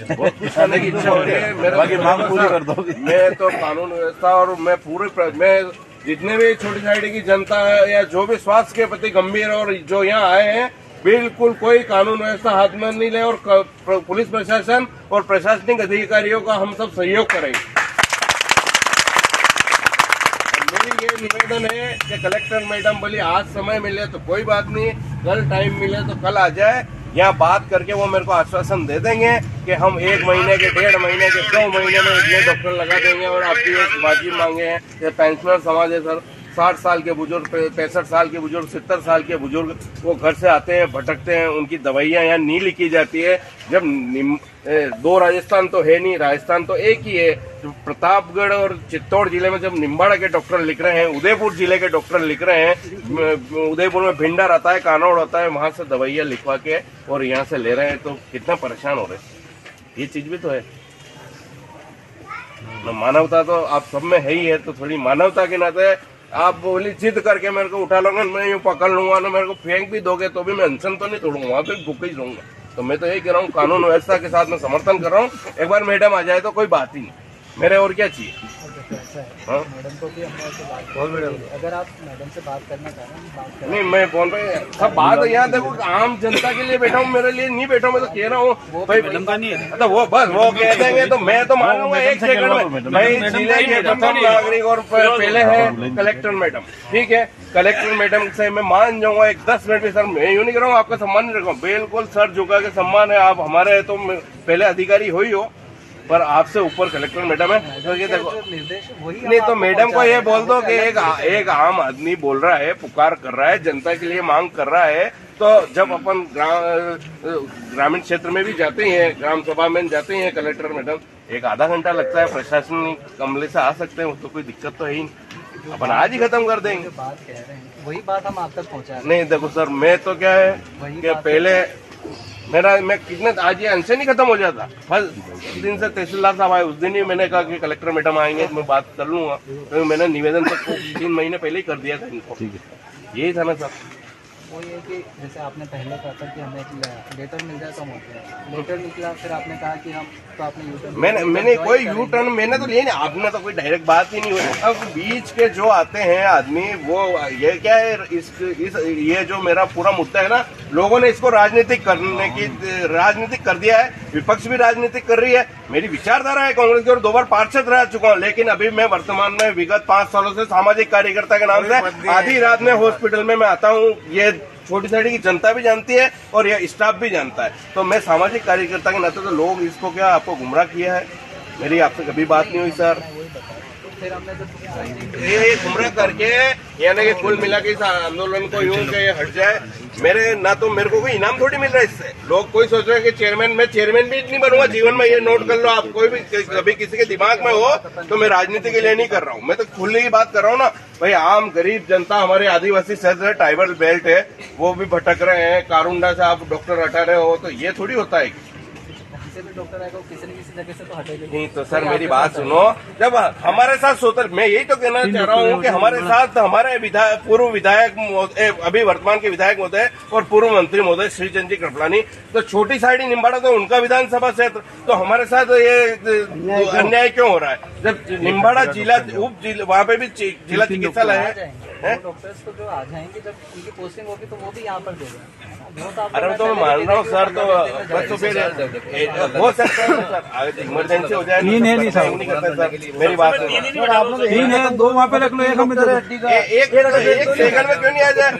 बहुत कुछ करने की इच्छा हो रही है मेरे, बाकी मांग पूरी कर दो। मैं तो कानून व्यवस्था और मैं मैं जितने भी छोटी साइड की जनता है या जो भी स्वास्थ्य के प्रति गंभीर और जो यहाँ आए हैं, बिल्कुल कोई कानून व्यवस्था हाथ में नहीं ले और पुलिस प्रशासन और प्रशासनिक अधिकारियों का हम सब सहयोग करेंगे। मेरी ये निवेदन है कि कलेक्टर मैडम बोली आज समय मिले तो कोई बात नहीं, कल टाइम मिले तो कल आ जाए, यहाँ बात करके वो मेरे को आश्वासन दे देंगे कि हम 1 महीने के 1.5 महीने के 2 महीने में इतने डॉक्टर लगा देंगे। और आपकी एक बाजी मांगे हैं कि पेंशनर समाज है सर, 60 साल के बुजुर्ग, 65 साल के बुजुर्ग, 70 साल के बुजुर्ग वो घर से आते हैं, भटकते हैं, उनकी दवाइयाँ यहाँ नहीं लिखी जाती है। जब 2 राजस्थान तो है नहीं, राजस्थान तो एक ही है। प्रतापगढ़ और चित्तौड़ जिले में जब निम्बाड़ा के डॉक्टर लिख रहे हैं, उदयपुर जिले के डॉक्टर लिख रहे हैं, उदयपुर में भिंडर आता है, कानौड़ आता है, वहां से दवाइयाँ लिखवा के और यहाँ से ले रहे हैं, तो कितना परेशान हो रहे हैं। ये चीज भी तो है, मानवता तो आप सब में है ही है, तो थोड़ी मानवता के नाते आप बोली जिद करके मेरे को उठा लूंगा, मैं यूँ पकड़ लूंगा ना, मेरे को फेंक भी दोगे तो भी मैं अनशन तो नहीं तोड़ूंगा, वहाँ पे भूखे ही रहूंगा। तो मैं तो यही कह रहा हूँ, कानून व्यवस्था के साथ मैं समर्थन कर रहा हूँ। एक बार मैडम आ जाए तो कोई बात ही नहीं, मेरे और क्या चाहिए। मैडम को भी हमने अगर आप मैडम से बात करना चाह रहे हैं, नहीं मैं फोन पे सब बात यहाँ देखो, आम जनता के लिए बैठा हूँ, मेरे लिए नहीं बैठा हूँ। मैं तो कह रहा हूँ भाई मैडम का नहीं है तो वो बस वो कह देंगे तो मैं तो मान लूंगा 1 सेकंड में। भाई जिले के प्रथम नागरिक और पहले है कलेक्टर मैडम, ठीक है, कलेक्टर मैडम से मैं मान जाऊंगा 10 मिनट में। सर मैं यूँ नहीं कर रहा हूँ आपका सम्मान नहीं रखा, बिल्कुल सर झुका के सम्मान है, आप हमारे तो पहले अधिकारी हो ही हो, पर आपसे ऊपर कलेक्टर मैडम है। तो ये देखो नहीं तो मैडम को ये बोल दो कि एक आम आदमी बोल रहा है, पुकार कर रहा है, जनता के लिए मांग कर रहा है। तो जब अपन ग्रामीण क्षेत्र में भी जाते हैं, ग्राम सभा में जाते हैं, कलेक्टर मैडम 1-आधा घंटा लगता है, प्रशासनिक अमले से आ सकते हैं, तो कोई दिक्कत तो है ही नहीं, अपन आज ही खत्म कर देंगे। बात कह रहे हैं वही बात हम आप तक पहुँचा नहीं देखो सर, मैं तो क्या है कि पहले मैं कितने आज ये अनशन नहीं खत्म हो जाता, बस दिन से तहसीलदार साहब आए उस दिन ही मैंने कहा कि कलेक्टर मैडम आएंगे तो मैं बात कर लूंगा, तो मैंने निवेदन तक 3 महीने पहले ही कर दिया था इनको। यही था ना सर, वो ये कि जैसे आपने पहले कहा था कि हमें एक लेटर मिल जाए तो हम होते हैं, लेटर निकला, फिर आपने कहा कि हम तो आपने यू टर्न मैंने कोई यू टर्न मैंने तो लिया नहीं, आपने तो कोई डायरेक्ट बात ही नहीं हुई। अब बीच के जो आते हैं आदमी, वो ये क्या है, ये जो मेरा पूरा मुद्दा है ना, लोगों ने इसको राजनीतिक कर दिया है, विपक्ष भी राजनीतिक कर रही है। मेरी विचारधारा है कांग्रेस की और 2 बार पार्षद रह चुका हूँ, लेकिन अभी मैं वर्तमान में विगत 5 सालों से सामाजिक कार्यकर्ता के नाम से आधी रात में हॉस्पिटल में मैं आता हूँ, ये छोटी साइड की जनता भी जानती है और ये स्टाफ भी जानता है। तो मैं सामाजिक कार्यकर्ता के नाते, तो लोग इसको क्या आपको गुमराह किया है, मेरी आपसे कभी बात नहीं हुई सर। ये गुमराह करके यानी कि कुल मिला के इस आंदोलन को यूं के हट जाए, मेरे ना तो मेरे को कोई इनाम थोड़ी मिल रहा है इससे। लोग कोई सोच रहे हैं कि चेयरमैन, मैं चेयरमैन भी नहीं बनूंगा जीवन में, ये नोट कर लो आप, कोई भी कभी किसी के दिमाग में हो तो मैं राजनीति के लिए नहीं कर रहा हूँ, मैं तो खुली ही बात कर रहा हूँ ना भाई। आम गरीब जनता, हमारे आदिवासी क्षेत्र है, ट्राइबल बेल्ट है, वो भी भटक रहे हैं, कारुंडा से आप डॉक्टर हटा रहे हो, तो ये थोड़ी होता है डॉक्टर आएगा किसी न किसी जगह से तो हटेगा नहीं। तो सर मेरी बात सुनो, जब हमारे साथ सोतर, मैं यही तो कहना चाह रहा हूँ कि हमारे साथ हमारे पूर्व विधायक, अभी वर्तमान के विधायक महोदय और पूर्व मंत्री महोदय श्री चंद जी कृपलानी, तो छोटी साइड निम्बाड़ा तो उनका विधानसभा क्षेत्र, तो हमारे साथ ये अन्याय क्यों हो रहा है? जब निम्बाड़ा जिला वहाँ पे भी जिला चिकित्सालय है, डॉक्टर्स को जो आ जाएंगे, जब उनकी पोस्टिंग होगी तो वो भी यहाँ पर देगा। अरे तो मैं मान रहा हूँ सर, तो बस तो फिर हो सकता है सर, इमरजेंसी हो जाए। नहीं करता सर, मेरी बात है 2 वहाँ पे रख लो, एक सेकंड में क्यों नहीं आ जाए?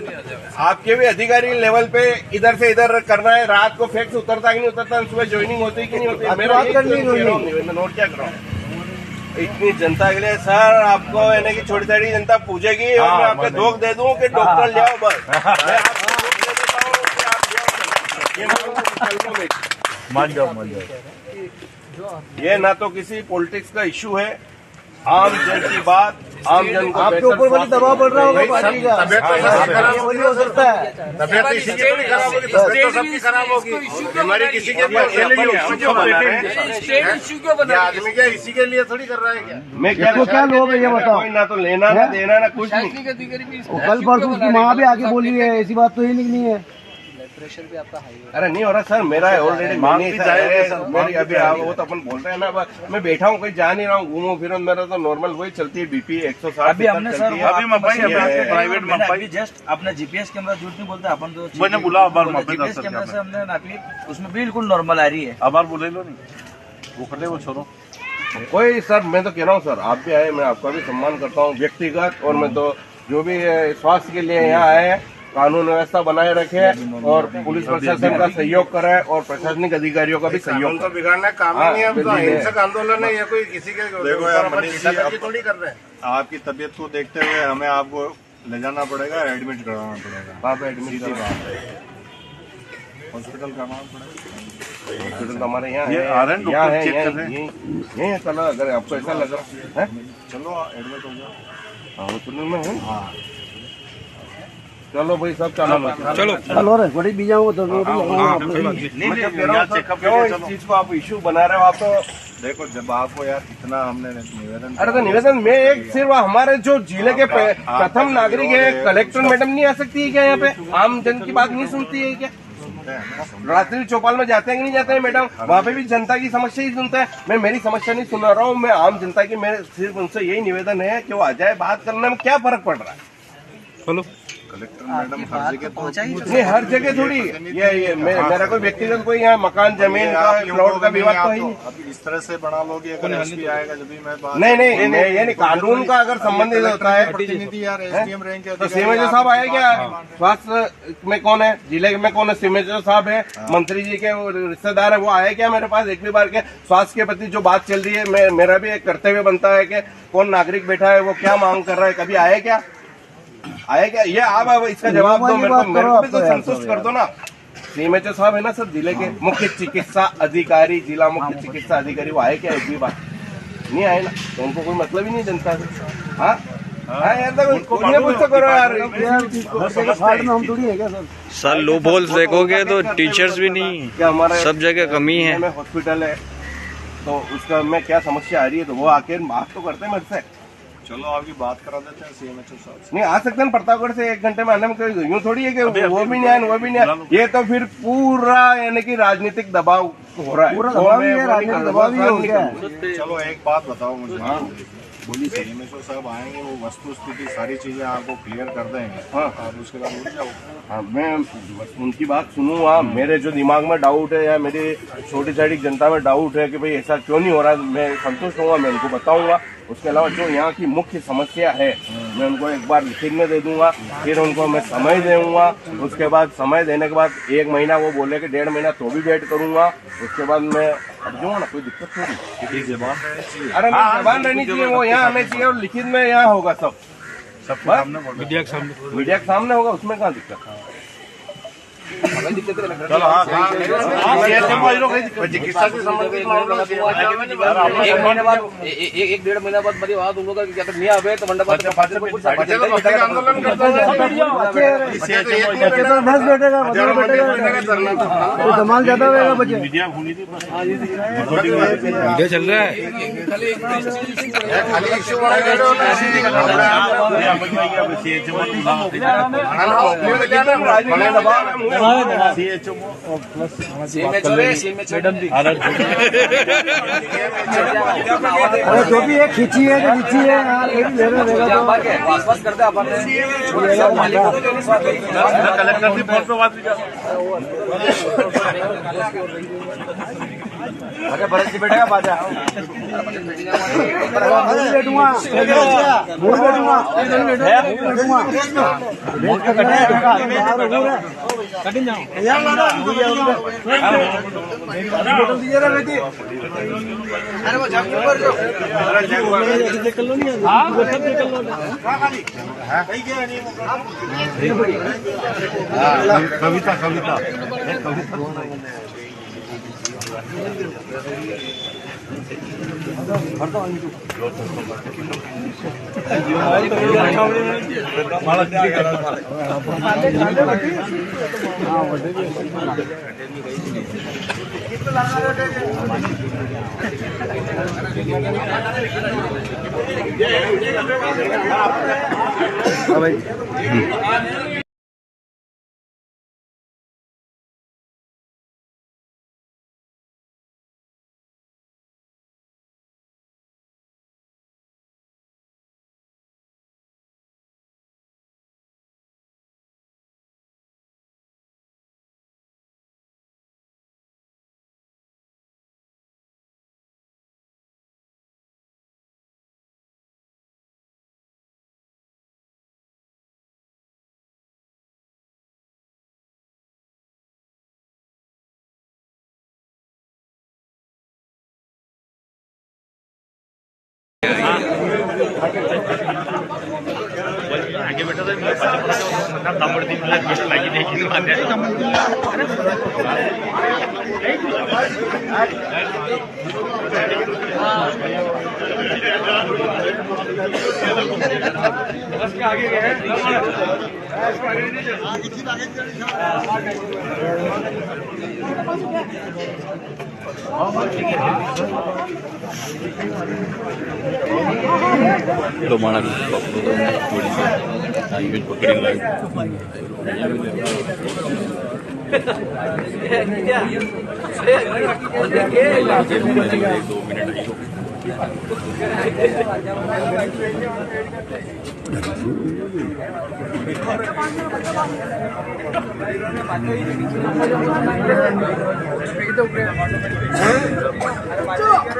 आपके भी अधिकारी लेवल पे इधर से इधर करना है, रात को फैक्स उतरता कि नहीं उतरता, सुबह ज्वाइनिंग होती कि नहीं होती, मेरा मैं नोट क्या कर रहा हूँ इतनी जनता के लिए सर। आपको यानी कि छोटी साइड जनता पूछेगी और मैं आपको धोख दे दूं कि डॉक्टर ले आओ, बस मान जाओ। ये ना तो किसी पॉलिटिक्स का इशू है, आम जन की बात, आम जन को आपके ऊपर बड़ी दबाव पड़ रहा होगा पार्टी का, तबियत हो सकता है, तबियत तो इसी की खराब होगी, तबियत तो सबकी खराब होगी, हमारी किसी के आदमी क्या इसी के लिए थोड़ी कर रहा है क्या? मैं क्या लोग है ये बताओ, ना तो लेना ना देना ना कुछ नहीं। कल परसों उसकी माँ भी आके बोली है, ऐसी बात तो ही नहीं है। प्रेशर भी आपका हाई है। अरे नहीं हो रहा सर, मेरा ऑलरेडी मेरी अभी वो तो अपन बोल रहे हैं ना, मैं बैठा हूँ कहीं जा नहीं रहा हूँ, घूमो फिरो, मेरा तो नॉर्मल वही चलती है, बीपी 160। अभी हमने सर प्राइवेट में अभी जस्ट अपना जीपीएस कैमरा झूठ नहीं बोलते अपन तो मैंने बोला जीपीएस कैमरा से हमने नापी, उसमें बिल्कुल नॉर्मल आ रही है। आभार बोले लो नहीं वो कर ले वो छोड़ो कोई सर, मैं तो कह रहा हूँ सर, आप भी आए, मैं आपका भी सम्मान करता हूँ व्यक्तिगत, और मैं तो जो भी स्वास्थ्य के लिए यहाँ आए हैं, कानून व्यवस्था बनाए रखे और पुलिस प्रशासन का सहयोग करे और प्रशासनिक अधिकारियों का भी सहयोग। तो बिगाड़ना काम ही नहीं है, तो अहिंसक आंदोलन है, या कोई किसी के देखो यार मनीष जी, थोड़ी कर रहे हैं। आपकी तबीयत को देखते हुए हमें आपको ले जाना पड़ेगा, एडमिट करवाना पड़ेगा। वहाँ पे एडमिट हॉस्पिटल करवाना पड़ेगा। हॉस्पिटल तो हमारे यहाँ ये आ रहे हैं यहाँ डॉक्टर, है, चेक कर रहे हैं। यही है, चलो अगर आपको ऐसा लग रहा है, चलो एडमिट हो जाओ। हाँ हॉस्पिटल में है। हाँ चलो भाई सब चलो चलो चलो रे बड़ी बीजा वो तो मैं जब कह रहा हूँ सर, क्यों इस चीज को आप इशू बना रहे हो आप तो। देखो जब आपको यार इतना हमने निवेदन, अरे तो निवेदन में एक सिर्फ हमारे जो जिले के प्रथम नागरिक है, कलेक्टर मैडम नहीं आ सकती है क्या यहाँ पे? आम जन की बात नहीं सुनती है क्या? रात्रि चौपाल में जाते हैं कि नहीं जाते हैं मैडम? वहाँ पे भी जनता की समस्या ही सुनता है। मैं मेरी समस्या नहीं सुना रहा हूँ, मैं आम जनता की, मेरे सिर्फ उनसे यही निवेदन है कि वो आ जाए, बात करने में क्या फर्क पड़ रहा है? चलो कलेक्टर मैडम हर जगह तो नहीं, हर जगह थोड़ी ये मेरा कोई व्यक्तिगत कोई यहाँ मकान जमीन का प्लॉट का विवाद तो है ही नहीं। अभी इस तरह से बना लोगे, अगर एसपी आएगा जब भी मैं बात नहीं, ये नहीं, कानून का अगर संबंधित होता है प्रतिनिधि यार एसडीएम रैंक के तो सीमेजो साहब आए क्या? स्वास्थ्य में कौन है, जिले में कौन है? सीमेजो साहब है, मंत्री जी के रिश्तेदार है, वो आए क्या मेरे पास एक भी बार के? स्वास्थ्य के प्रति जो बात चल रही है, मेरा भी एक कर्तव्य बनता है कि कौन नागरिक बैठा है, वो क्या मांग कर रहा है, कभी आए क्या? आए क्या? ये आप इसका जवाब दो, मेरे को भी तो संतुष्ट कर दो ना। सीमेचो साहब है ना सर, जिले के मुख्य चिकित्सा अधिकारी, जिला मुख्य चिकित्सा अधिकारी, वो आए क्या एक भी बार? नहीं आए ना, तो उनको कोई मतलब ही नहीं जनता से। हाँ यार, कुछ तो करो यार। हम थोड़ी है क्या सर? सर लो बॉल्स देखोगे तो टीचर्स भी नहीं, क्या हमारे सब जगह कमी है। हॉस्पिटल है तो उसका में क्या समस्या आ रही है, तो वो आके बात तो करते हैं मेरे से। चलो आपकी बात करा देते हैं सीएमएचओ साहब से। नहीं आ सकते हैं प्रतापगढ़ से 1 घंटे में आने में, कोई यूँ थोड़ी है कि वो भी नहीं आए, वो भी नहीं आए। ये तो फिर पूरा यानी कि राजनीतिक दबाव हो रहा है, पूरा दबाव ही है, राजनीतिक दबाव ही हो गया। चलो एक बात बताओ मुझे, बोली सीएमएचओ साहब आएंगे, वो वस्तु स्थिति सारी चीजें आपको क्लियर कर देंगे। हाँ। आप उसके बाद उठ जाओ। हाँ, मैं उनकी बात सुनूंगा, मेरे जो दिमाग में डाउट है या मेरी छोटी छोटी जनता में डाउट है कि भाई ऐसा क्यों नहीं हो रहा, मैं संतुष्ट होऊंगा, मैं उनको बताऊंगा। उसके अलावा जो यहाँ की मुख्य समस्या है, मैं उनको एक बार लिखित में दे दूंगा, फिर उनको मैं समय दूंगा। उसके बाद समय देने के बाद 1 महीना, वो बोले कि 1.5 महीना, तो भी वेट करूंगा। उसके बाद मैं अब जो ना, कोई दिक्कत थोड़ी। अरे जबान रहनी चाहिए, वो यहाँ आने चाहिए और लिखित में यहाँ होगा सब मीडिया के सामने होगा, उसमें कहाँ दिक्कत? चलो हाँ, चिकित्सा से संबंधित मामलों में 1-1.5 महीना बाद बड़ी बात उन लोगों का क्या नहीं आवे तो मंडप आंदोलन करते बच्चे तो 10 बैठेगा, 15 बैठेगा, धमाल ज्यादा होगा बच्चे। मीडिया चल रहा है। खाली इश्यू अरे जो भी है खींची है जो खींची है यार, ये भी लेना रहेगा तो आसपास करते अपन कलेक्टर से फोन पे बात भी अरे भरत जी बैठेगा बाजा बैठूंगा कटिंग अरे वो जब ऊपर जो कविता भाई आगे बैठा था तांबडती गोष्ट लागी तो माना थोड़ी सी पकड़ी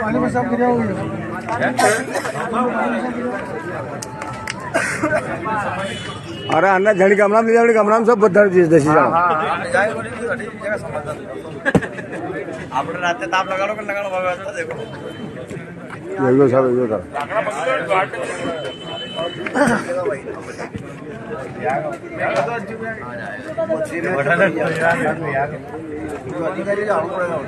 पानी में सब गिरा हुआ अरे अन्ना झंडी कमराम ले जाओ कमराम सब बदल देसी जाओ આપણે રાતે તાપ લગાડો કે લગાડો ભાવે देखो एगो सब एगो सब अधिकारी जाना पड़ेगा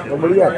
तो बढ़िया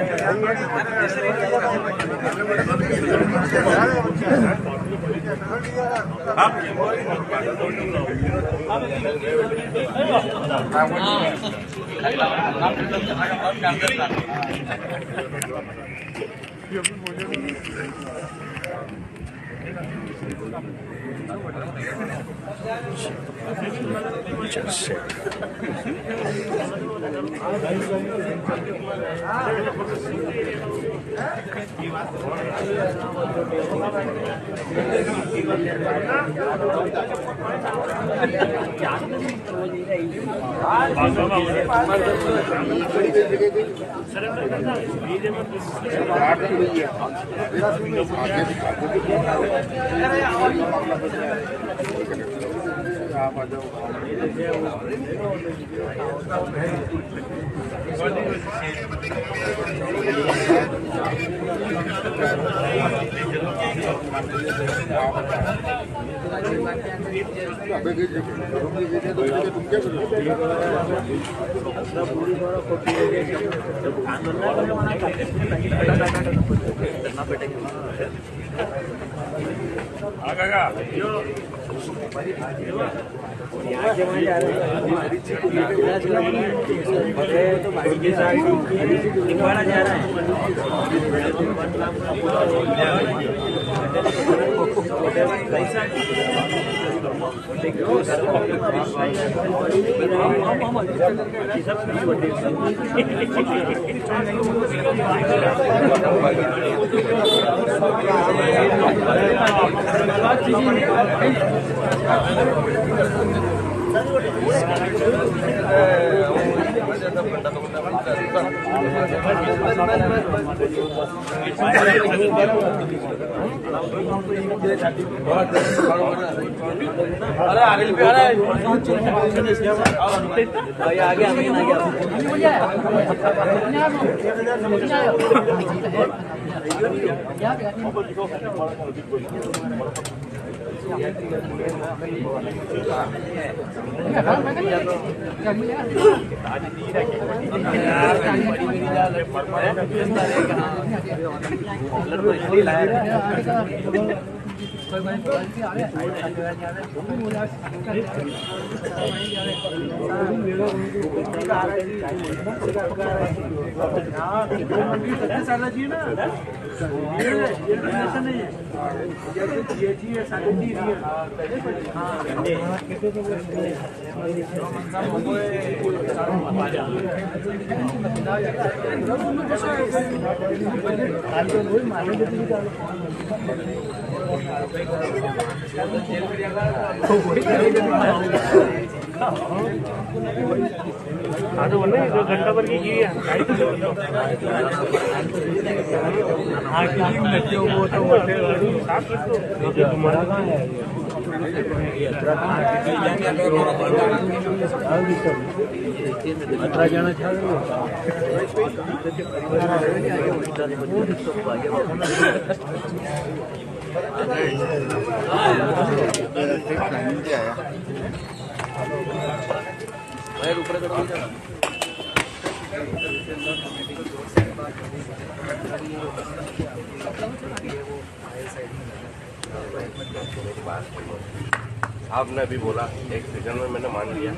ಅದು ಒಂದೇ ಇದು ಗಂಟೆವರೆಗೆ ಈ आपने अभी बोला 1 सेकंड में मैंने मान लिया,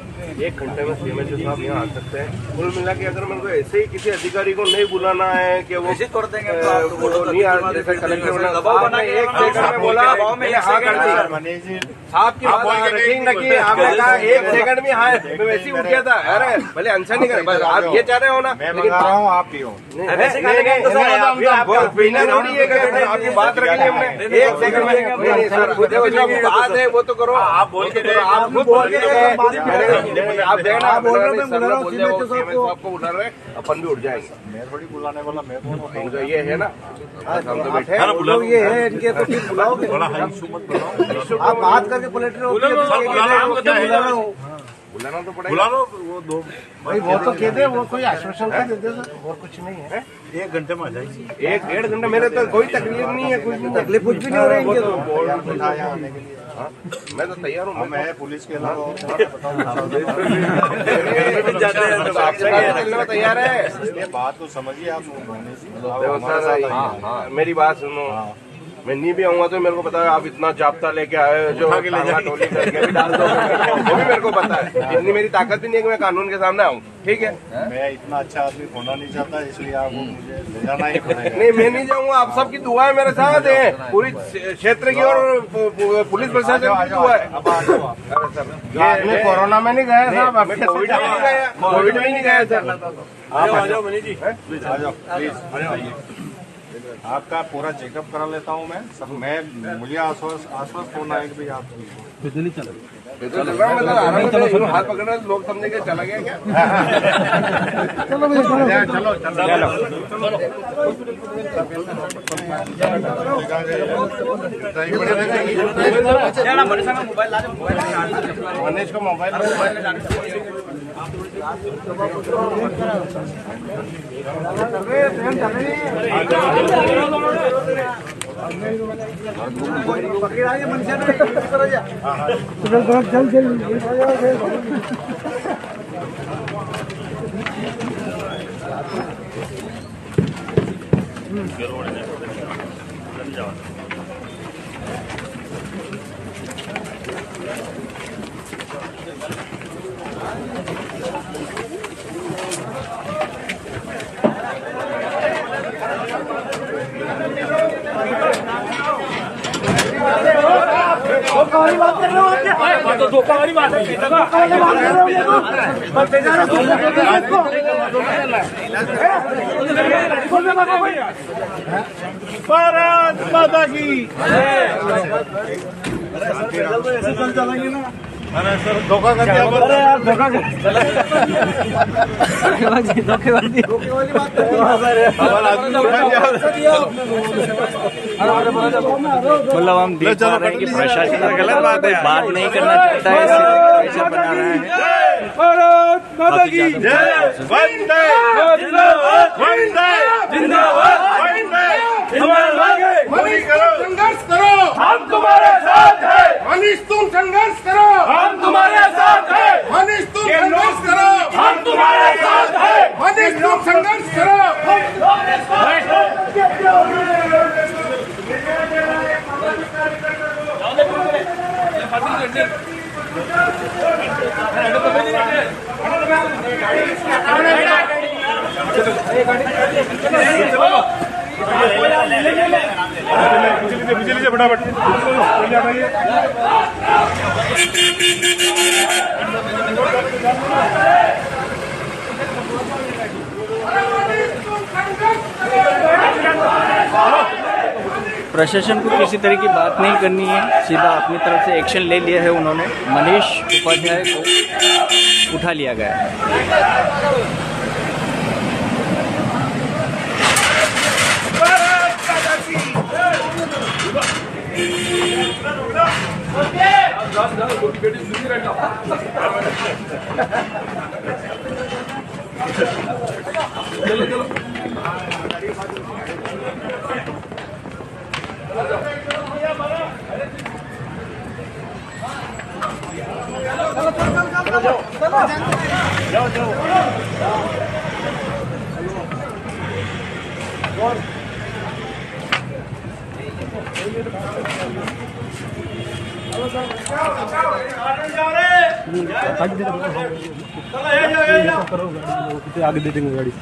1 घंटे में सीएमएचओ साहब यहाँ आ सकते हैं। कुल मिला के अगर मेरे को ऐसे ही किसी अधिकारी को नहीं बुलाना है कि वो कर देंगे नहीं आ जैसे कलेक्टर आपने 1 सेकंड में बोला, मैंने हाँ कर दी। साहब की बात रखी रखी, आपने कहा 1 सेकंड में हाँ, मैं वैसे ही उठ गया था। अरे भले आंसर नहीं करे, बस आप ये चाह रहे हो ना, मैं मंगा रहा हूँ, आप पियो। आपकी बात रख ली हमने 1 सेकंड में। सर बात है वो तो करो, आप बोल के आप खुद बोल के आप देखना, आप बोल रहे आपको बुला रहे, अपन भी उठ जाएंगे। मैं थोड़ी बुलाने वाला, मैं बोल ये है ना, हम तो बैठे ये है इनके, तो फिर बुलाओगे, आप बात करके बुलाना तो पड़ेगा। भाई वो तो कह दे, वो कोई आश्वासन का दे दे सर, और कुछ नहीं है। 1 घंटे में आ जाएगी। 1-1.5 घंटा मेरे तो कोई तकलीफ नहीं है, कुछ नहीं तकलीफ कुछ भी नहीं हो रही है। आने के लिए मैं तो तैयार हूँ। मैं पुलिस के अलावा आपसे तैयार है। ये बात तो समझिए आप। मेरी बात सुनो, मैं नहीं भी आऊंगा तो मेरे को पता है आप इतना जाप्ता लेके आए जो टोली करके भी डाल दो, वो भी मेरे को पता है। इतनी मेरी ताकत भी नहीं है कि मैं कानून के सामने आऊँ, ठीक है। मैं इतना अच्छा आदमी होना नहीं चाहता, इसलिए आपको मुझे ले जाना ही पड़ेगा। नहीं मैं नहीं जाऊंगा, आप सबकी दुआएं मेरे साथ है, पूरी क्षेत्र की और पुलिस प्रशासन की दुआ है। आपने कोरोना में नहीं गया साहब, मैं कोविड में नहीं गया, कोविड में नहीं गया सर। आ जाओ मनीष जी, आ जाओ प्लीज। आपका पूरा चेकअप करा लेता हूँ मैं सब। मुझे आश्वस्त होना है कि भाई आप चल रहा हूँ, मतलब हाथ पकड़ना लोग समझेंगे चला गया क्या। चलो भैया चलो। मनीष को मोबाइल धोखा वाली बात है। भारत माता की चलेंगे ना। अरे सर धोखा करके अरे यार धोखेबाजी मतलब हम देख पा रहे हैं कि प्रशासन का गलत बात है, बात नहीं करना चाहता है, प्रेशर बना रहा है। भारत माता की जय। वंदे जिंदाबाद, वंदे जिंदाबाद, वंदे। मनीष संघर्ष करो, हम तुम्हारे साथ हैं। मनीष तुम संघर्ष करो, हम तुम्हारे साथ हैं। मनीष तुम संघर्ष करो, हम तुम्हारे साथ हैं। मनीष तुम संघर्ष करो। बिजली से फटाफट प्रशासन को किसी तरह की बात नहीं करनी है, सीधा अपनी तरफ से एक्शन ले लिया है उन्होंने। मनीष उपाध्याय को उठा लिया गया है। आगे दे देंगे गाड़ी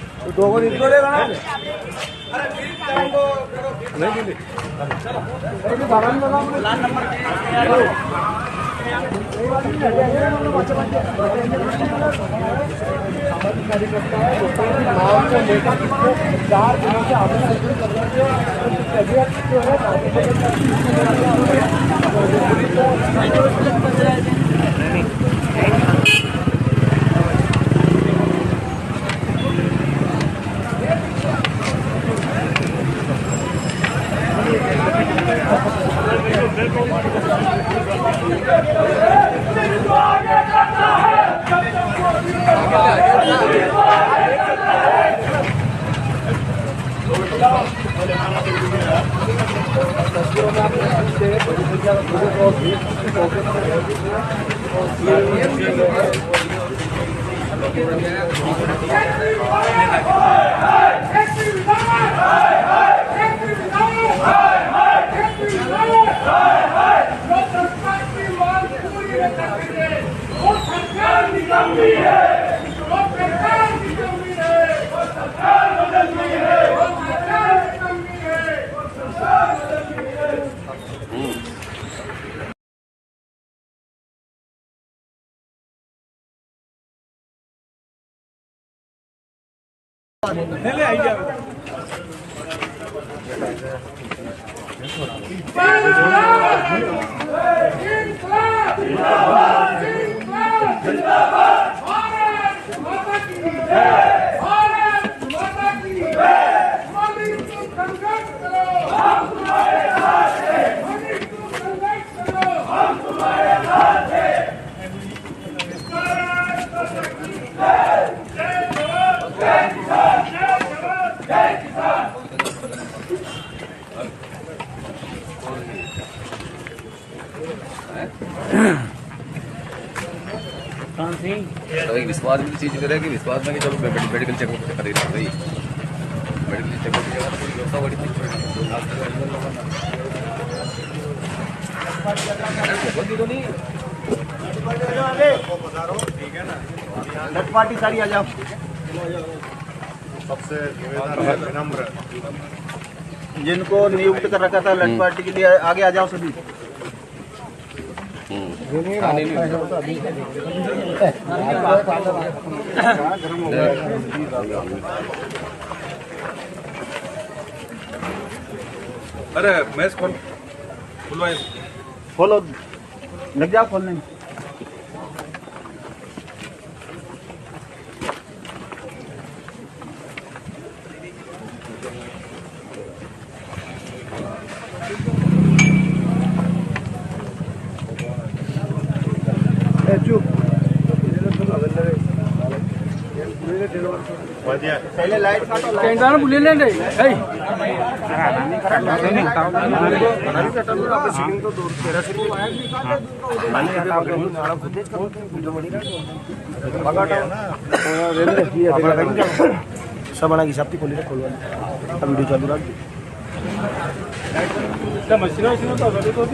तो एक विश्वास की चीज करे कि विश्वास में कि जब मेडिकल चेकअप करी था भाई मेडिकल चेकअप की जगह पूरी व्यवस्था बड़ी ठीक है ना लट पार्टी सारी आ जाओ। सबसे निवेदन है विनम्र जिनको नियुक्त कर रखा था लट पार्टी के लिए आगे आ जाओ सभी। अरे मैच खोल खुलवाए खोलो लग जाओ खोलने में। पहले लाइट काटो बुले लेंगे सब बना हिसाब से खोली खोलवा वीडियो चालू रख